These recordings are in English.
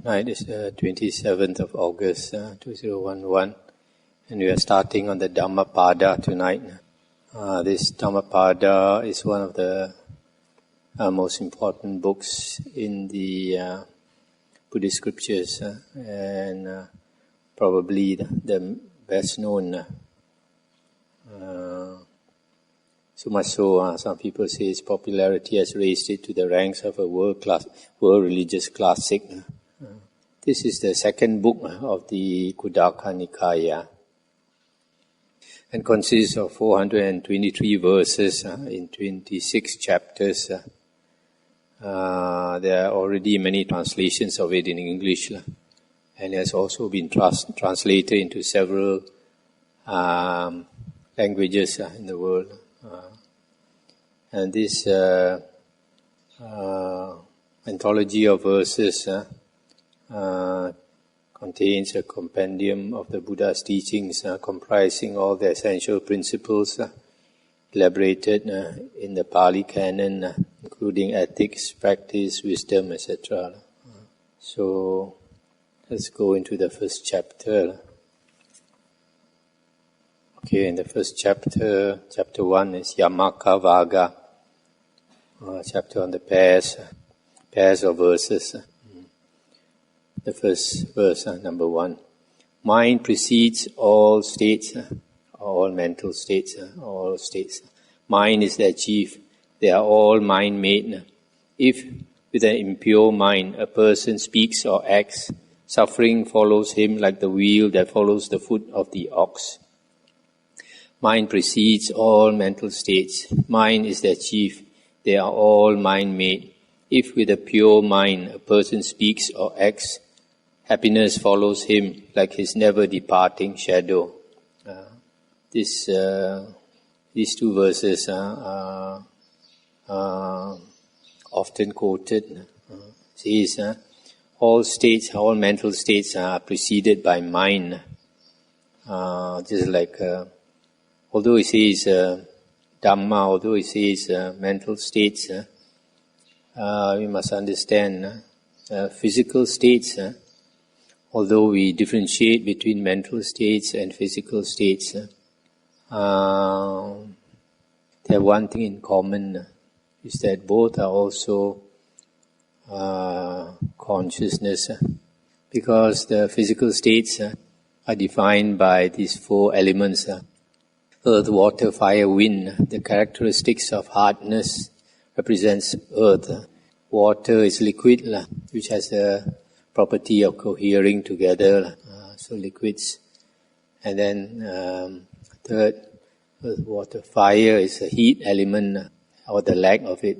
Tonight is the 27th of August, 2011, and we are starting on the Dhammapada tonight. This Dhammapada is one of the most important books in the Buddhist scriptures, and probably the best known. So much so, some people say its popularity has raised it to the ranks of a world religious classic. This is the second book of the Khuddaka Nikaya and consists of 423 verses in 26 chapters. There are already many translations of it in English, and has also been translated into several languages in the world. And this anthology of verses contains a compendium of the Buddha's teachings comprising all the essential principles elaborated in the Pali Canon, including ethics, practice, wisdom, etc. So let's go into the first chapter. Okay, in the first chapter, chapter 1 is Yamaka Vaga, chapter on the pairs of verses. The first verse, number 1. Mind precedes all states, all mental states, all states. Mind is their chief. They are all mind-made. If, with an impure mind, a person speaks or acts, suffering follows him like the wheel that follows the foot of the ox. Mind precedes all mental states. Mind is their chief. They are all mind-made. If, with a pure mind, a person speaks or acts, happiness follows him like his never-departing shadow. These two verses are often quoted. It says, all mental states are preceded by mind. Just like, although it says Dhamma, although it says mental states, we must understand physical states. Although we differentiate between mental states and physical states, they have one thing in common, is that both are also consciousness, because the physical states are defined by these four elements, earth, water, fire, wind. The characteristics of hardness represents earth. Water is liquid, which has a property of cohering together, so liquids. And then third, earth, water, fire is a heat element, or the lack of it.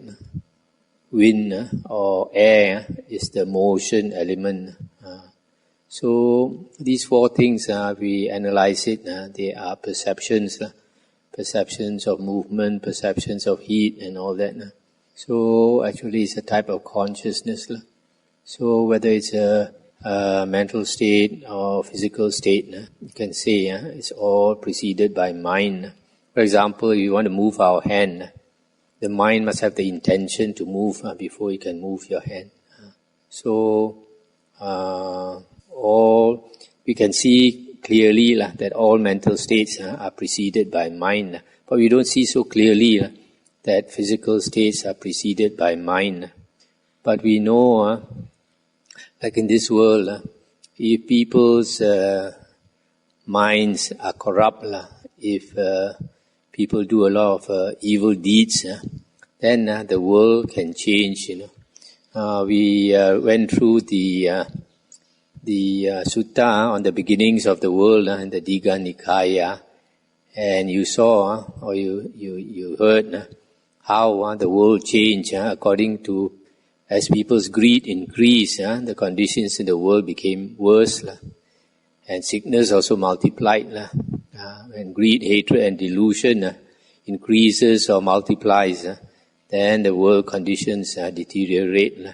Wind or air is the motion element. So these four things, we analyze it, they are perceptions of movement, perceptions of heat and all that. So actually it's a type of consciousness. So whether it's a mental state or physical state, you can say it's all preceded by mind. For example, if you want to move our hand, the mind must have the intention to move before you can move your hand. So we can see clearly that all mental states are preceded by mind, but we don't see so clearly that physical states are preceded by mind. But we know, like in this world, if people's minds are corrupt, if people do a lot of evil deeds, then the world can change. We went through the sutta on the beginnings of the world in the Digha Nikaya, and you saw or you heard how the world changed according to, as people's greed increased, the conditions in the world became worse, and sickness also multiplied. When greed, hatred and delusion increases or multiplies, then the world conditions deteriorate.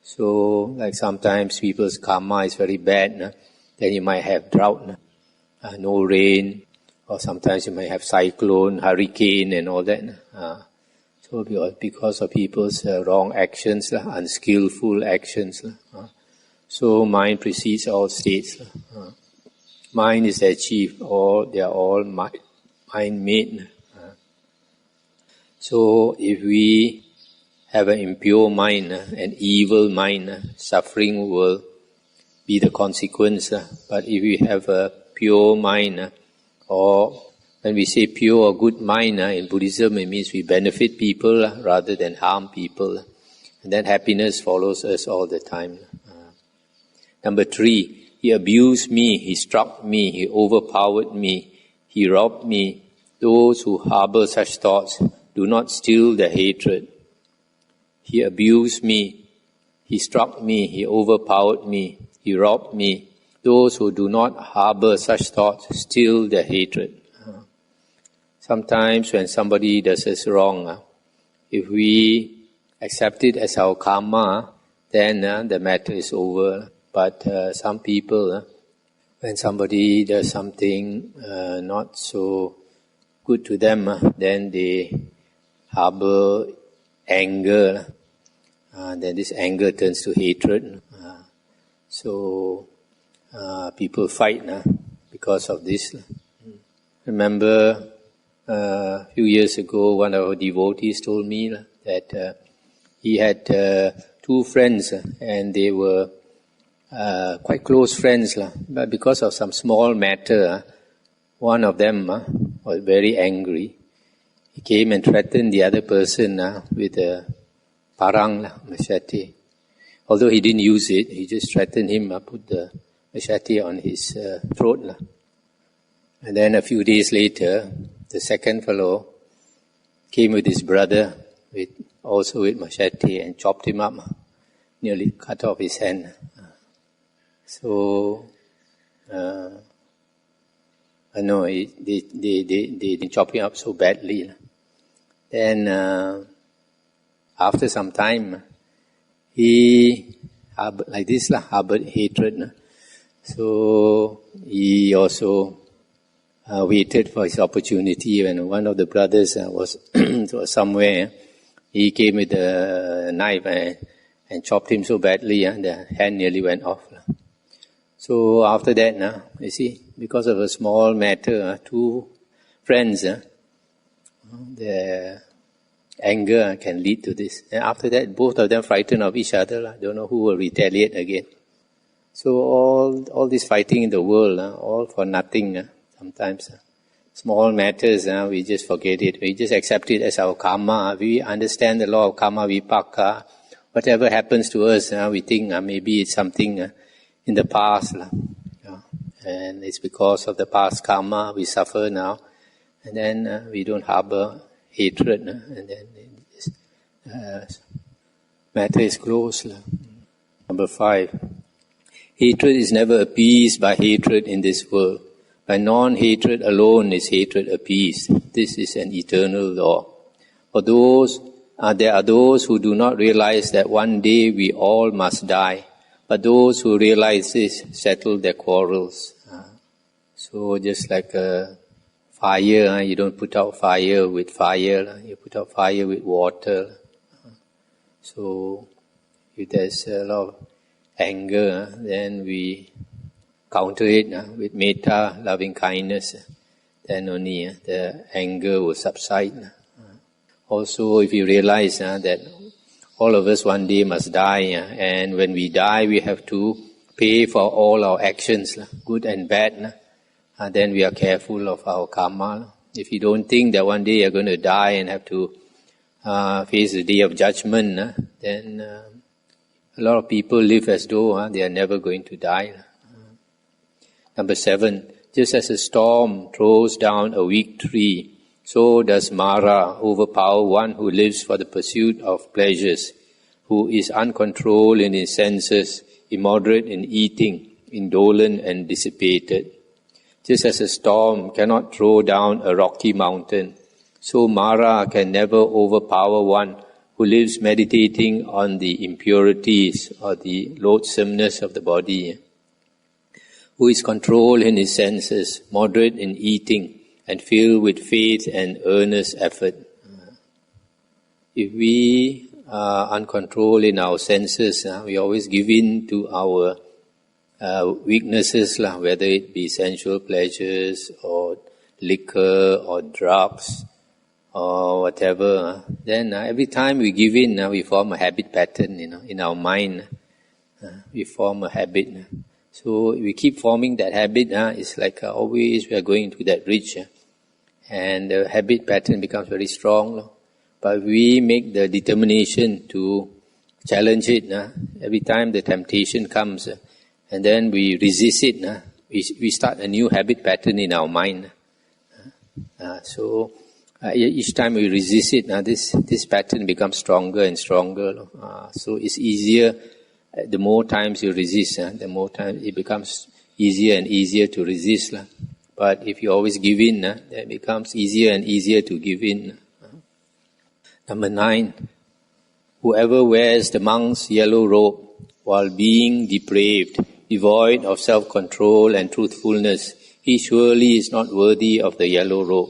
So, like sometimes people's karma is very bad, then you might have drought, no rain, or sometimes you might have cyclone, hurricane and all that. So because of people's wrong actions, unskillful actions. So mind precedes all states. Mind is their chief, they are all mind-made. So if we have an impure mind, an evil mind, suffering will be the consequence. But if we have a pure mind, or when we say pure or good mind, in Buddhism it means we benefit people rather than harm people. And then happiness follows us all the time. Number 3, he abused me, he struck me, he overpowered me, he robbed me. Those who harbor such thoughts do not still the hatred. He abused me, he struck me, he overpowered me, he robbed me. Those who do not harbor such thoughts still the hatred. Sometimes when somebody does us wrong, if we accept it as our karma, then the matter is over. But some people, when somebody does something not so good to them, then they harbor anger. Then this anger turns to hatred. So people fight because of this. Remember, a few years ago, one of our devotees told me that he had 2 friends, and they were quite close friends. But because of some small matter, one of them was very angry. He came and threatened the other person with a parang, machete. Although he didn't use it, he just threatened him, put the machete on his throat. And then a few days later, the second fellow came with his brother, also with machete, and chopped him up, nearly cut off his hand. So, no, they didn't chop him up so badly. Then, after some time, he harbored hatred. So, he also waited for his opportunity. When one of the brothers was somewhere, he came with a knife and chopped him so badly, the hand nearly went off. So after that, you see, because of a small matter, 2 friends, the anger can lead to this. And after that, both of them frightened of each other. Don't know who will retaliate again. So all this fighting in the world, all for nothing. Sometimes small matters, we just forget it. We just accept it as our karma. We understand the law of karma vipaka. Whatever happens to us, we think maybe it's something in the past. And it's because of the past karma we suffer now. And then we don't harbor hatred. And then this matter is closed. Number 5. Hatred is never appeased by hatred in this world. By non-hatred alone is hatred appeased. This is an eternal law. For there are those who do not realize that one day we all must die. But those who realize this settle their quarrels. So just like a fire, you don't put out fire with fire. You put out fire with water. So if there's a lot of anger, then we counter it with metta, loving kindness. Then only the anger will subside. Also, if you realize that all of us one day must die, and when we die, we have to pay for all our actions, good and bad. Then we are careful of our karma. If you don't think that one day you're going to die and have to face the day of judgment, then a lot of people live as though they are never going to die. Number 7, just as a storm throws down a weak tree, so does Mara overpower one who lives for the pursuit of pleasures, who is uncontrolled in his senses, immoderate in eating, indolent and dissipated. Just as a storm cannot throw down a rocky mountain, so Mara can never overpower one who lives meditating on the impurities or the loathsomeness of the body, who is controlled in his senses, moderate in eating, and filled with faith and earnest effort. If we uncontrolled in our senses. We always give in to our weaknesses, whether it be sensual pleasures or liquor or drugs or whatever. Then every time we give in, we form a habit pattern, in our mind. We form a habit. So we keep forming that habit. It's like always we are going to that ridge. And the habit pattern becomes very strong. But we make the determination to challenge it. Every time the temptation comes, and then we resist it. We start a new habit pattern in our mind. So each time we resist it, this pattern becomes stronger and stronger. So it's easier. The more times you resist, the more times it becomes easier and easier to resist. But if you always give in, it becomes easier and easier to give in. Number 9, whoever wears the monk's yellow robe while being depraved, devoid of self-control and truthfulness, he surely is not worthy of the yellow robe.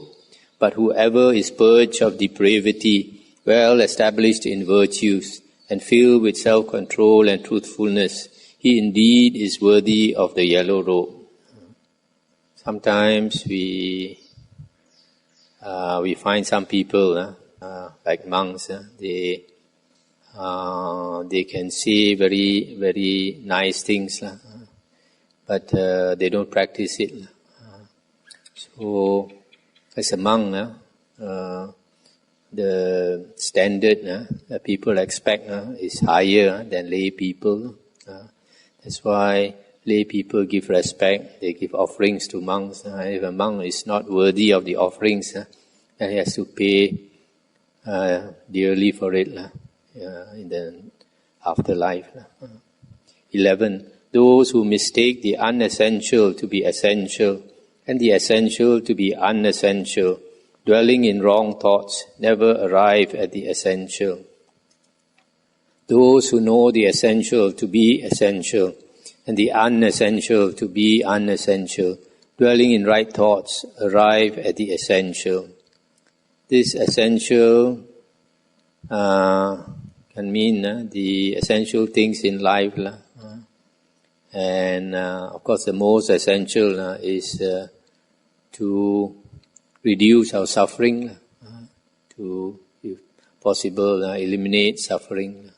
But whoever is purged of depravity, well established in virtues, and filled with self-control and truthfulness, he indeed is worthy of the yellow robe. Sometimes we find some people, like monks, they can say very, very nice things, but they don't practice it. So, as a monk, the standard that people expect is higher than lay people. That's why lay people give respect, they give offerings to monks. If a monk is not worthy of the offerings, then he has to pay dearly for it in the afterlife. 11. Those who mistake the unessential to be essential and the essential to be unessential, dwelling in wrong thoughts, never arrive at the essential. Those who know the essential to be essential and the unessential to be unessential, dwelling in right thoughts, arrive at the essential. This essential can mean the essential things in life. And of course the most essential is to reduce our suffering, to, if possible, eliminate suffering.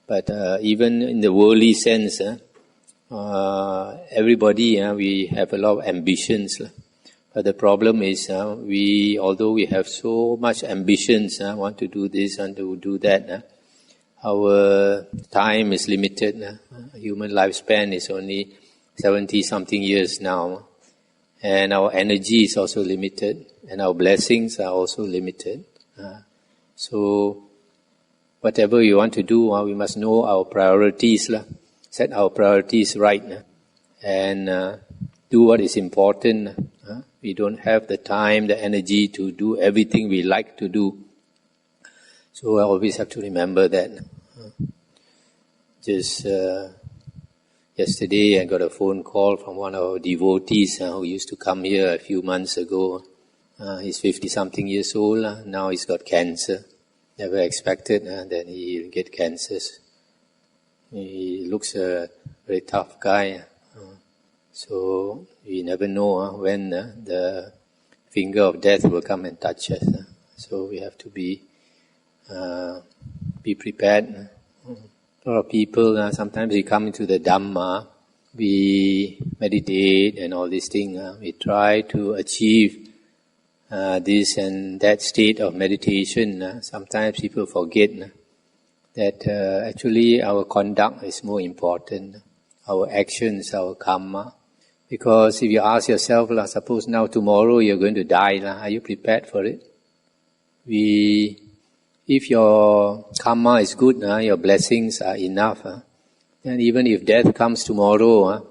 But even in the worldly sense, everybody, we have a lot of ambitions. But the problem is, although we have so much ambitions, want to do this, want to do that, our time is limited. Human lifespan is only 70-something years now. And our energy is also limited. And our blessings are also limited. So, whatever we want to do, we must know our priorities. Set our priorities right. And do what is important. We don't have the time, the energy to do everything we like to do. So I always have to remember that. Just yesterday I got a phone call from one of our devotees who used to come here a few months ago. He's 50-something years old. Now he's got cancer. Never expected that he'll get cancers. He looks a very tough guy. So we never know when the finger of death will come and touch us. So we have to be prepared. A lot of people, sometimes we come into the Dhamma, we meditate and all these things. We try to achieve this and that state of meditation. Sometimes people forget that actually our conduct is more important. Our actions, our karma. Because if you ask yourself, suppose now tomorrow you're going to die, are you prepared for it? If your karma is good, your blessings are enough, then even if death comes tomorrow,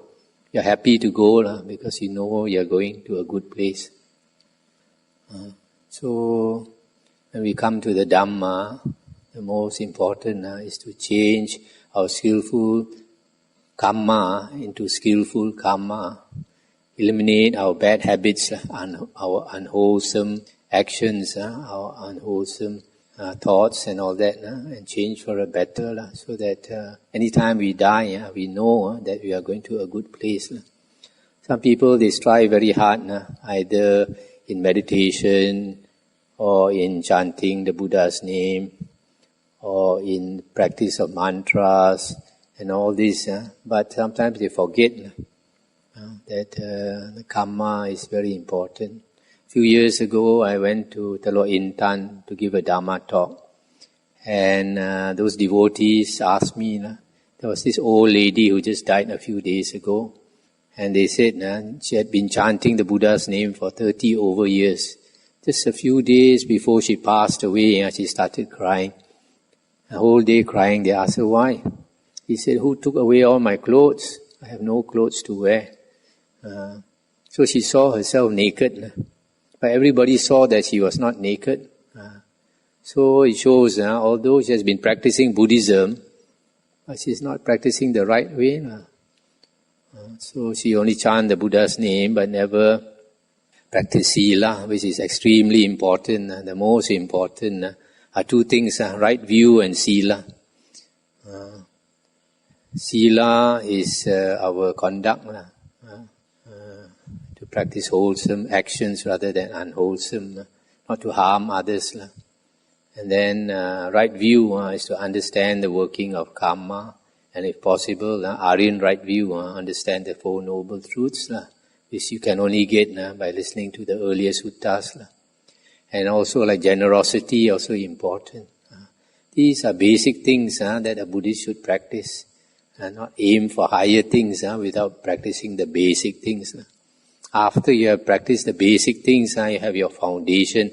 you're happy to go because you know you're going to a good place. So when we come to the Dhamma, the most important is to change our skillful karma into skillful karma. Eliminate our bad habits, our unwholesome actions, our unwholesome thoughts and all that, and change for a better, so that anytime we die, we know that we are going to a good place. Some people, they strive very hard, either in meditation or in chanting the Buddha's name or in practice of mantras and all this, but sometimes they forget that the karma is very important. A few years ago, I went to Telok Intan to give a Dhamma talk. And those devotees asked me, there was this old lady who just died a few days ago. And they said she had been chanting the Buddha's name for 30 over years. Just a few days before she passed away, she started crying. The whole day crying. They asked her why. He said, who took away all my clothes? I have no clothes to wear. So she saw herself naked. But everybody saw that she was not naked. So it shows, although she has been practicing Buddhism, but she is not practicing the right way. So she only chant the Buddha's name, but never practice Sila, which is extremely important. The most important are two things, right view and Sila. Sila is our conduct, to practice wholesome actions rather than unwholesome, not to harm others. And then right view is to understand the working of karma, and if possible, Aryan right view, understand the Four Noble Truths, which you can only get by listening to the earlier suttas. And also like generosity, also important. These are basic things that a Buddhist should practice, and not aim for higher things without practicing the basic things. After you have practiced the basic things, you have your foundation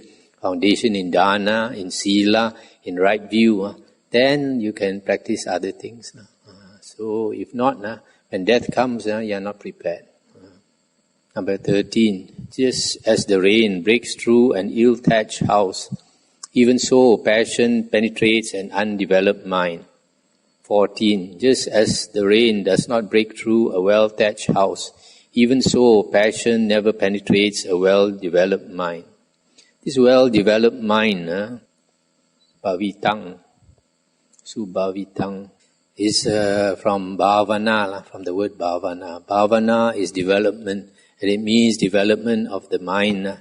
in dana, in sila, in right view, then you can practice other things. So if not, when death comes, you are not prepared. Number 13, just as the rain breaks through an ill-thatched house, even so passion penetrates an undeveloped mind. 14, just as the rain does not break through a well-thatched house, even so passion never penetrates a well-developed mind. This well-developed mind, bhavitang, subhavitang, is from bhavana, from the word bhavana. Bhavana is development, and it means development of the mind.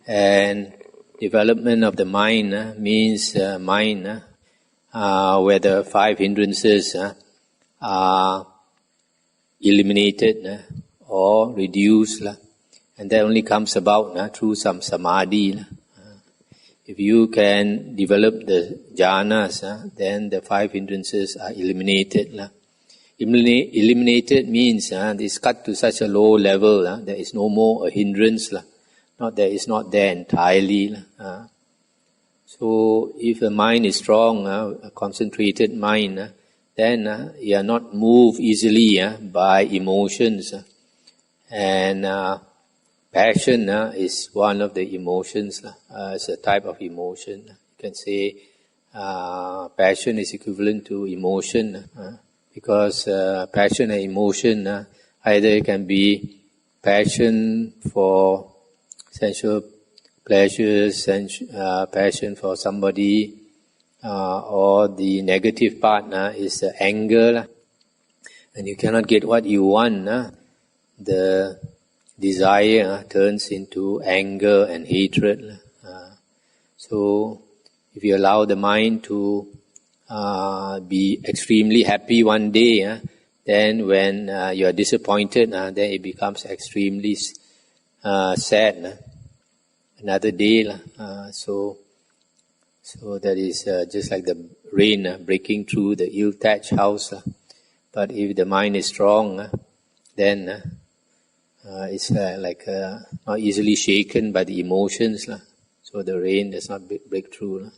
And development of the mind means mind where the 5 hindrances are eliminated or reduced. And that only comes about through some samadhi. If you can develop the jhanas, then the 5 hindrances are eliminated. Eliminated means it's cut to such a low level, there is no more a hindrance. Not that it's not there entirely. So if the mind is strong, a concentrated mind, then you are not moved easily by emotions. And passion is one of the emotions. It's a type of emotion. You can say passion is equivalent to emotion, because passion and emotion either it can be passion for sensual pleasures, passion for somebody, or the negative part is anger, and you cannot get what you want. The desire turns into anger and hatred. So if you allow the mind to be extremely happy one day, then when you are disappointed, then it becomes extremely sad. Another day. So that is just like the rain breaking through the ill-thatched house. But if the mind is strong, then it's like not easily shaken by the emotions. So the rain does not break through.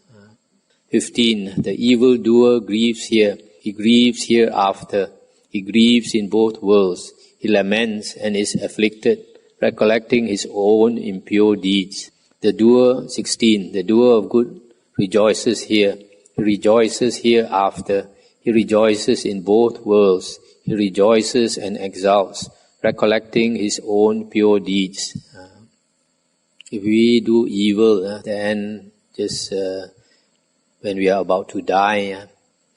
15. The evildoer grieves here. He grieves hereafter. He grieves in both worlds. He laments and is afflicted, recollecting his own impure deeds. The doer, 16. The doer of good rejoices here. He rejoices hereafter. He rejoices in both worlds. He rejoices and exults, recollecting his own pure deeds. If we do evil, then just when we are about to die,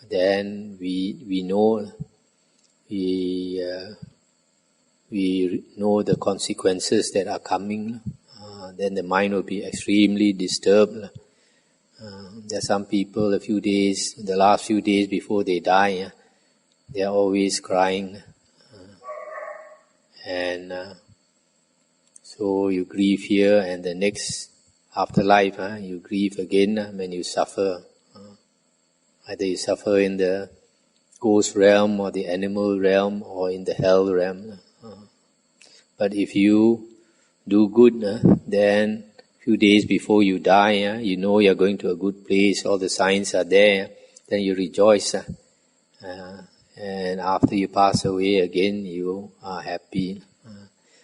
then we know we know the consequences that are coming. Then the mind will be extremely disturbed. There are some people, the last few days before they die, they are always crying. So you grieve here, and the next afterlife, you grieve again when you suffer. Either you suffer in the ghost realm or the animal realm or in the hell realm. But if you do good, then few days before you die, you know you're going to a good place, all the signs are there, then you rejoice. And after you pass away again, you are happy.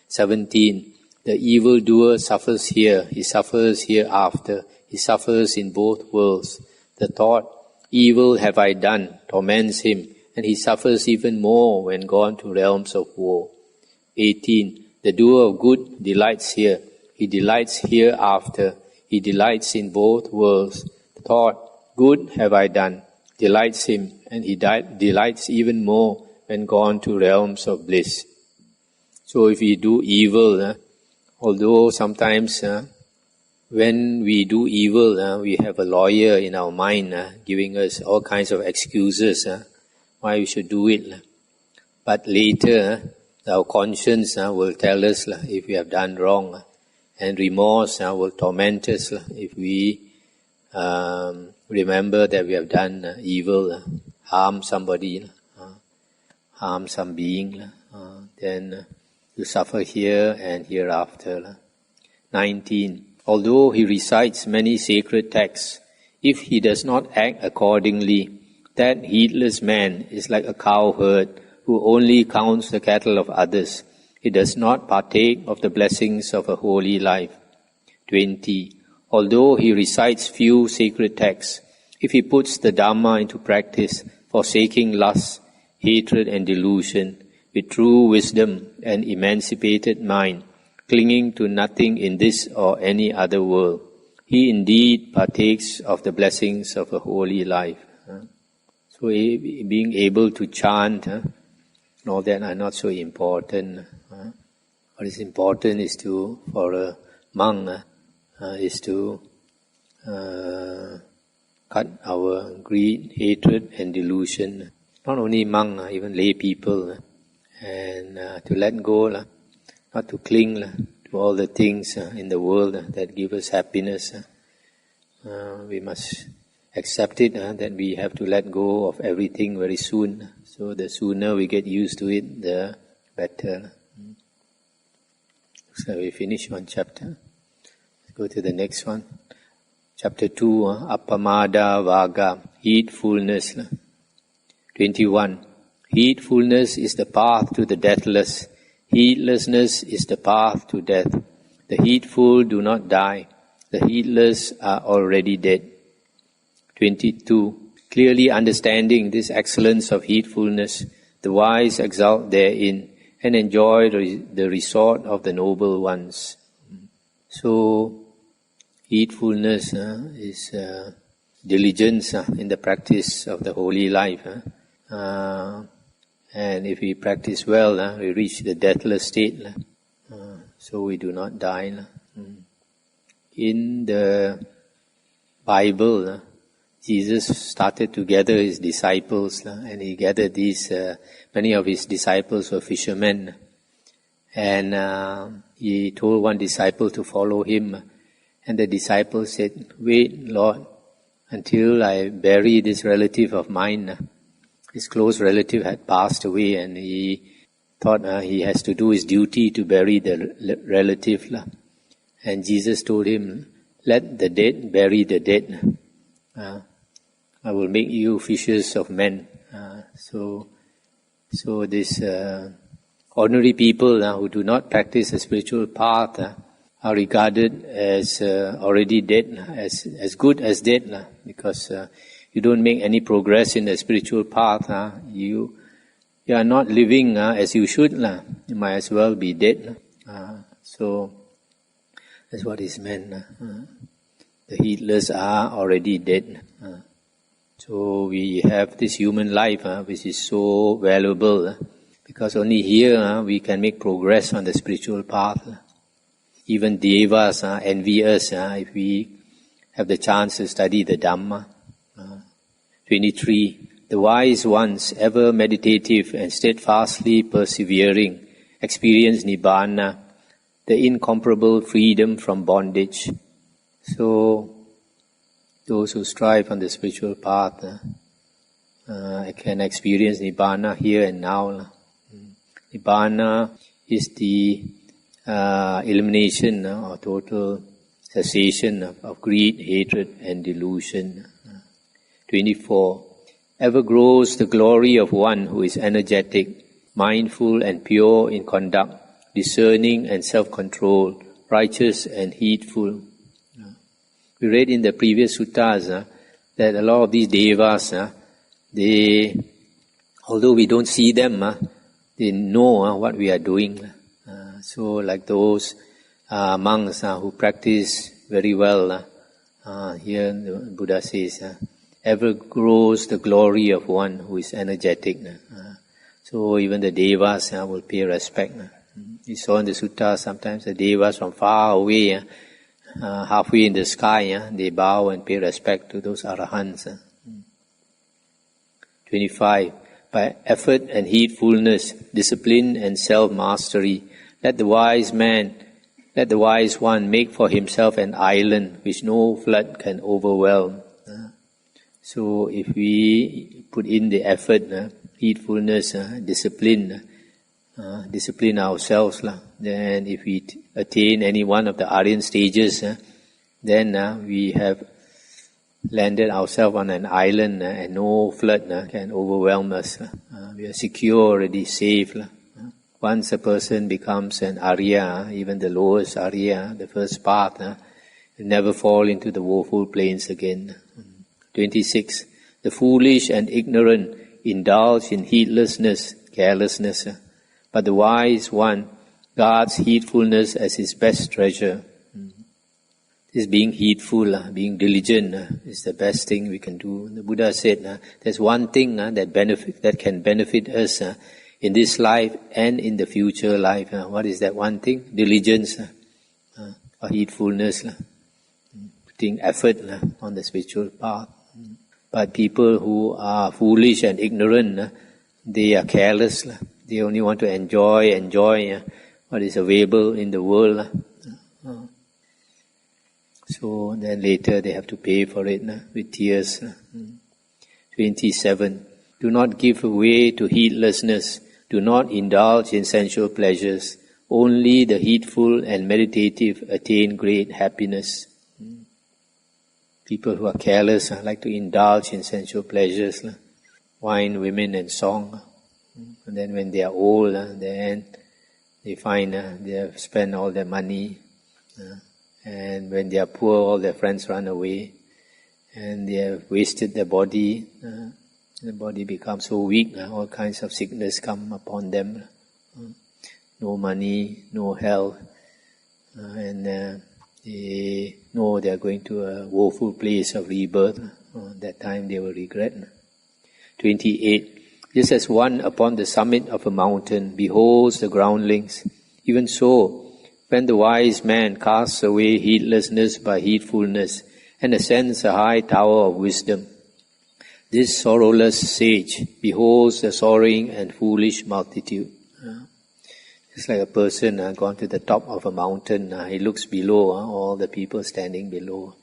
17. The evildoer suffers here, he suffers hereafter, he suffers in both worlds. The thought, evil have I done, torments him, and he suffers even more when gone to realms of woe. 18. The doer of good delights here, he delights hereafter, he delights in both worlds. The thought, good have I done, delights him, and he delights even more when gone to realms of bliss. So if we do evil, although sometimes when we do evil, we have a lawyer in our mind giving us all kinds of excuses why we should do it. But later, our conscience will tell us if we have done wrong, and remorse will torment us if we remember that we have done evil, harm somebody, harm some being, then you suffer here and hereafter. 19. Although he recites many sacred texts, if he does not act accordingly, that heedless man is like a cowherd who only counts the cattle of others. He does not partake of the blessings of a holy life. 20. Although he recites few sacred texts, if he puts the Dhamma into practice, forsaking lust, hatred and delusion, with true wisdom and emancipated mind, clinging to nothing in this or any other world, he indeed partakes of the blessings of a holy life. So being able to chant, all that are not so important. What is important is for a monk, is to cut our greed, hatred and delusion. Not only monk, even lay people. And to let go, not to cling to all the things in the world that give us happiness. We must accept it, that we have to let go of everything very soon. So the sooner we get used to it, the better. So we finish one chapter. Let's go to the next one. Chapter 2, Appamada Vaga, heedfulness. 21. Heedfulness is the path to the deathless. Heedlessness is the path to death. The heedful do not die. The heedless are already dead. 22. Clearly understanding this excellence of heedfulness, the wise exult therein and enjoy the resort of the noble ones. So, heedfulness is diligence in the practice of the holy life. And if we practice well, we reach the deathless state, so we do not die. In the Bible, Jesus started to gather his disciples, and he gathered many of his disciples were fishermen. And he told one disciple to follow him, and the disciple said, "Wait, Lord, until I bury this relative of mine." His close relative had passed away, and he thought he has to do his duty to bury the relative. And Jesus told him, "Let the dead bury the dead. I will make you fishers of men." So these ordinary people who do not practice a spiritual path are regarded as already dead, as good as dead, because you don't make any progress in the spiritual path, you are not living as you should. You might as well be dead. So that's what is meant. The heedless are already dead. So we have this human life, which is so valuable, because only here we can make progress on the spiritual path. Even devas envy us if we have the chance to study the Dhamma. 23. The wise ones, ever meditative and steadfastly persevering, experience Nibbana, the incomparable freedom from bondage. So, those who strive on the spiritual path can experience Nibbana here and now. Nibbana is the elimination or total cessation of greed, hatred and delusion. 24. Ever grows the glory of one who is energetic, mindful and pure in conduct, discerning and self-controlled, righteous and heedful. We read in the previous suttas that a lot of these devas, although we don't see them, they know what we are doing. So like those monks who practice very well, here the Buddha says, ever grows the glory of one who is energetic. So even the devas will pay respect. You saw in the sutta sometimes the devas from far away, halfway in the sky, they bow and pay respect to those arahants. 25. By effort and heedfulness, discipline and self-mastery, let the wise one make for himself an island which no flood can overwhelm. So if we put in the effort, heedfulness, discipline ourselves, then if we attain any one of the Aryan stages, then we have landed ourselves on an island and no flood can overwhelm us. We are secure already, safe. Once a person becomes an Arya, even the lowest Arya, the first path, will never fall into the woeful plains again. 26. The foolish and ignorant indulge in heedlessness, carelessness, but the wise one guards heedfulness as his best treasure. This being heedful, being diligent, is the best thing we can do. The Buddha said, there's one thing that can benefit us in this life and in the future life. What is that one thing? Diligence, or heedfulness, putting effort on the spiritual path. But people who are foolish and ignorant, they are careless. They only want to enjoy what is available in the world. So then later they have to pay for it with tears. 27. Do not give way to heedlessness. Do not indulge in sensual pleasures. Only the heedful and meditative attain great happiness. People who are careless like to indulge in sensual pleasures, wine, women and song. And then when they are old, then they find they have spent all their money. And when they are poor, all their friends run away. And they have wasted their body. The body becomes so weak, all kinds of sickness come upon them. No money, no health. And they know they are going to a woeful place of rebirth. That time they will regret. 28. Just as one upon the summit of a mountain beholds the groundlings, even so, when the wise man casts away heedlessness by heedfulness and ascends a high tower of wisdom, this sorrowless sage beholds the sorrowing and foolish multitude. It's like a person gone to the top of a mountain, he looks below, all the people standing below.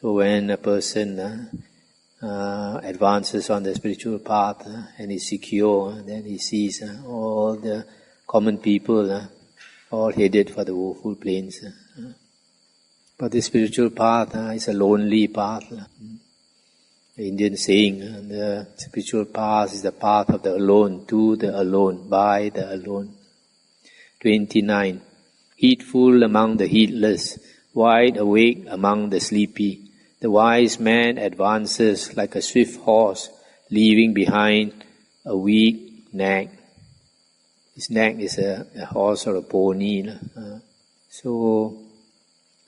So when a person advances on the spiritual path and is secure, then he sees all the common people all headed for the woeful plains. But the spiritual path is a lonely path. The Indian saying, the spiritual path is the path of the alone, to the alone, by the alone. 29. Heedful among the heedless, wide awake among the sleepy. The wise man advances like a swift horse, leaving behind a weak nag. This nag is a horse or a pony. So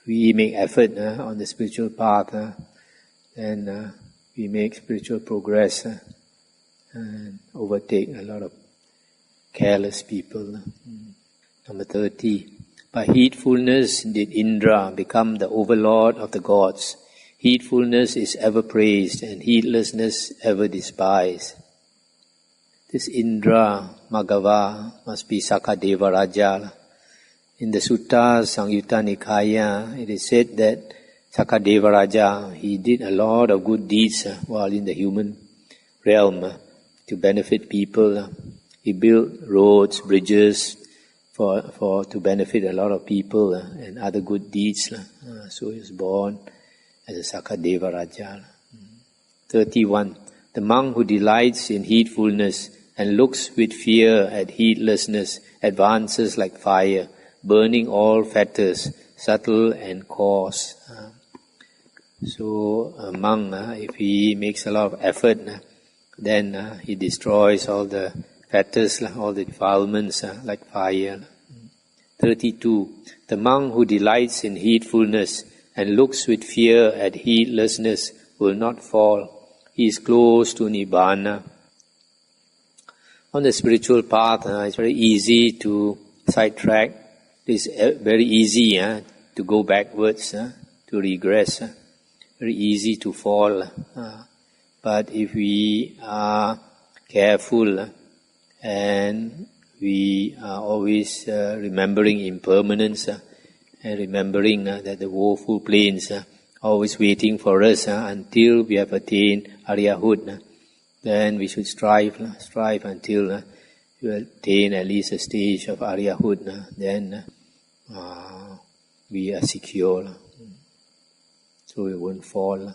we make effort on the spiritual path, then we make spiritual progress and overtake a lot of careless people. Number 30. By heedfulness did Indra become the overlord of the gods. Heedfulness is ever praised and heedlessness ever despised. This Indra, Magava, must be Sakadeva Raja. In the Sutta Samyutta Nikaya, it is said that Sakadeva Raja, he did a lot of good deeds while in the human realm to benefit people. He built roads, bridges to benefit a lot of people and other good deeds. So he was born as a Sakadeva Raja. 31. The monk who delights in heedfulness and looks with fear at heedlessness advances like fire, burning all fetters, subtle and coarse. So a monk, if he makes a lot of effort, then he destroys all the fetters, all the defilements like fire. 32. The monk who delights in heedfulness and looks with fear at heedlessness will not fall. He is close to Nibbana. On the spiritual path, it's very easy to sidetrack. It's very easy to go backwards, to regress. Very easy to fall. But if we are careful and we are always remembering impermanence and remembering that the woeful plains are always waiting for us until we have attained Aryahood, then we should strive until we attain at least a stage of Aryahood. Then we are secure, so we won't fall.